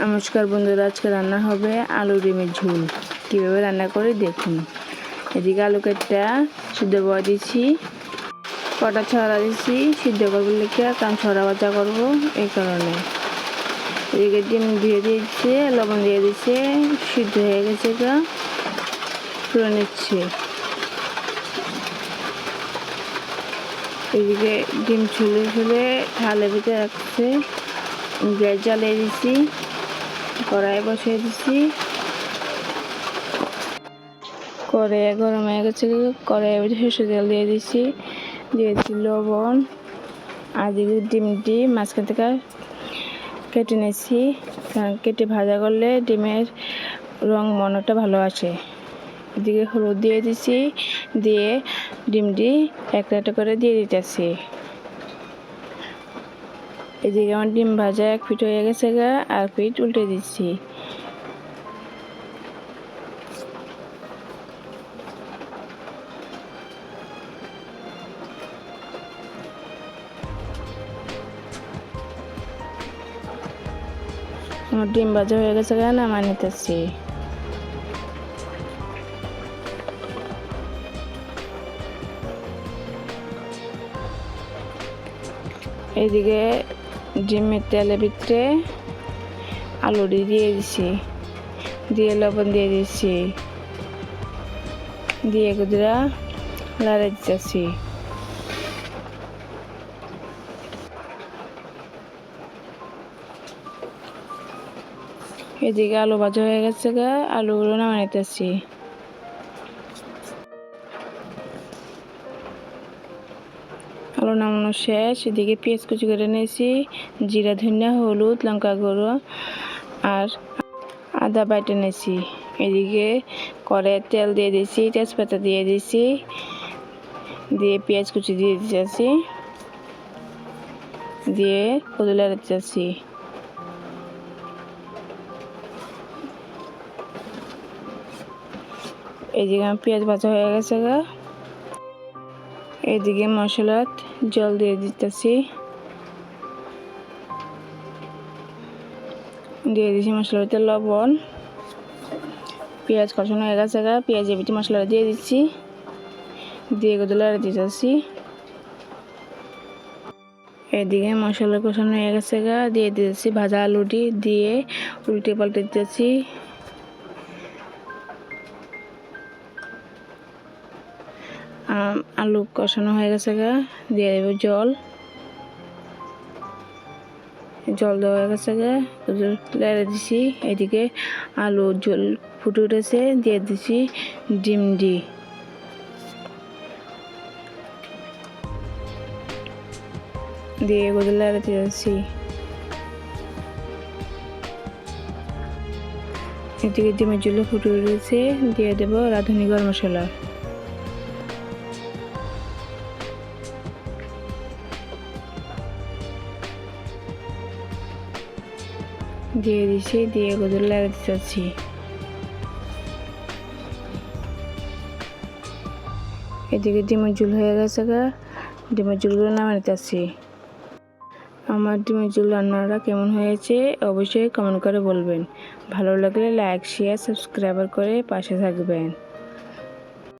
নমস্কার বন্ধুরা, আজকে রান্না হবে আলু ডিমের ঝোল। কীভাবে রান্না করে দেখুন। এদিকে আলু কেটে সিদ্ধ করে দিচ্ছি, কটা ছড়া দিচ্ছি সিদ্ধ করবো লিখে, কারণ ছড়া ভাজা করবো এই কারণে। এদিকে ডিম দিয়ে দিচ্ছে, লবণ দিয়ে দিচ্ছে, সিদ্ধ হয়ে গেছে, এটা তুলে নিচ্ছে। এদিকে ডিম ছুলে ছুলে থালে ভিতরে রাখছে, গ্যাস জ্বালিয়ে দিচ্ছি, কড়াই বসিয়ে দিচ্ছি। কড়াই গরম হয়ে গেছে, কড়াইয়ের ভিতরে সরষের তেল দিয়ে দিচ্ছি, দিয়েছি লবণ। আর দিকে ডিমটি মাঝখান থেকে কেটে নিয়েছি, কেটে ভাজা করলে ডিমের রং মনটা ভালো আসে। এদিকে হলুদ দিয়ে দিচ্ছি, দিয়ে ডিমটি একটা একটা করে দিয়ে দিতেছি। এদিকে আমার ডিম ভাজা এক পিঠ হয়ে গেছে, আর পিঠ উল্টে দিচ্ছি। আমার ডিম ভাজা হয়ে গেছে, নামাই নিতেছি। এইদিকে ডিমের তেলের ভিতরে আলুটি দিয়ে দিচ্ছি, দিয়ে লবণ দিয়ে দিচ্ছি, দিয়ে গুদরা লাড়ে দিতেছি। এদিকে আলু ভাজা হয়ে গেছে, আলুগুলো নামিয়ে নিতেছি। আলু নামানো শেষ। এদিকে পেঁয়াজ কুচি করে নিয়েছি, জিরা, ধনিয়া, হলুদ, লঙ্কা গুঁড়ো আর আদা বাটা নিয়েছি। এদিকে কড়াইয়ে তেল দিয়ে দিয়েছি, তেজপাতা দিয়ে দিয়েছি, দিয়ে পেঁয়াজ কুচি দিয়ে দিতেছি, দিয়ে কদলা দিতেছি। এইদিকে পেঁয়াজ ভাজা হয়ে গেছে, এইদিকে মশলাত জল দিয়ে দিতেছি, দিয়ে দিচ্ছি মশলাতে লবণ। পেঁয়াজ কষানো হয়ে গেছে, পেঁয়াজের ভিতরে মশলাটা দিয়ে দিচ্ছি, দিয়ে কদলা দিতেছি। এদিকে মশলা কষানো হয়ে গেছে, দিয়ে দিতেছি ভাজা আলুটি, দিয়ে উল্টে পাল্টে দিতেছি। আলু কষানো হয়ে গেছে, দিয়ে দেবো জল। জল দেওয়া হয়ে গেছে, লেড়ে দিছি। এদিকে আলু জল ফুটে উঠেছে, দিয়ে দিছি ডিমটি, দিয়ে লেড়ে দিয়েছি। এদিকে ডিমের জল ফুটে উঠেছে, দিয়ে দেবো রাঁধুনি গরম মশলা, দিয়ে দিচ্ছি, দিয়ে লেড়ে দিতেছি। এদিকে ডিমের ঝোল হয়ে গেছে, ডিমের ঝোলগুলো নামিয়ে নিতেছি। আমার ডিমের ঝোল রান্নাটা কেমন হয়েছে অবশ্যই কমেন্ট করে বলবেন। ভালো লাগলে লাইক, শেয়ার, সাবস্ক্রাইব করে পাশে থাকবেন।